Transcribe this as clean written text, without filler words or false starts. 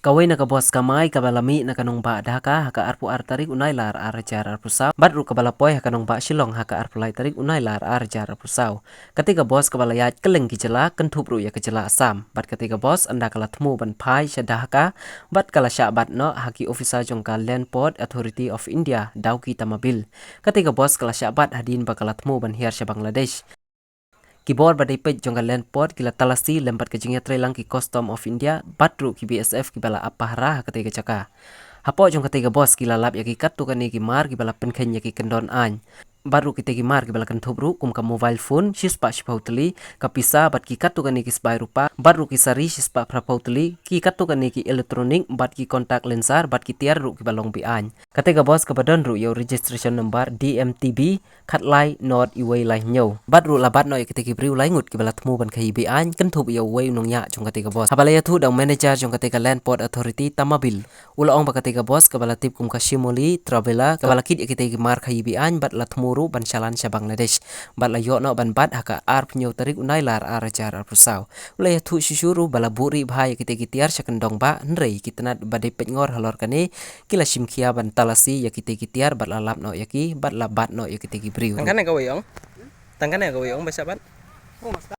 Kawai na kabos kamay kabalami na kanong ba daka haka arpu artarik unay lar arjar arpusaw. Badru kabalapoy haka nong ba silong haka arpulay tarik unay lar arjar arpusaw. Ketika bos kabalayat keleng kijela kentubru ya kijela asam. Bat ketika bos anda kalatmu ban pai syadahaka bat kala syabat no haki ofisa jongka Land Port Authority of India dauki tamabil. Ketika bos kala syabat hadin bakalatmu ban hiar Bangladesh. Keyboard badai pej jongga Land Port kila talasi lembat kejingnya trelang ki Custom of India batru ki BSF kibala apahra ketika caka. Hapo jong ketika bos kila lap yaki kat tukan ki mar kibala penken yaki kendon an. Baru kita mar kibala kentubru kum ka mobile phone shispa shipautli kapisa bat ki kat tukan ki sbai rupa baru ki sari shispa prapautli ki kat tukan ki elektronik bat ki kontak lensar bat ki tiar ru kibalong bi an. Ketika bos kabadon ru yo registration number DMTB kat lai not iway lai nyo. Bat ru labat no ketika briu lai ngut kibala temu ban kai bi an kentub yo way nong ya jong ketika bos. Habalaya tu dang manager jong ketika Land Port Authority tamabil. Ula ong ba ketika bos kabala tip kum ka shimoli travela kabala kit ketika mar kai bi an bat la temu ban chalan sa Bangladesh bat la yo no ban bat haka arp nyo tarik unay lar arajar arpusaw ulay tu sisuru bala buri bhai kite kitiar sa kendong ba nrei kitnat badai ngor halor kane kila simkia ban talasi ya kite kitiar bat la lap no yaki bat la bat no ya kite gibriu Tangkane ka wayong? Tangkane ka wayong basa bat? Oh, mas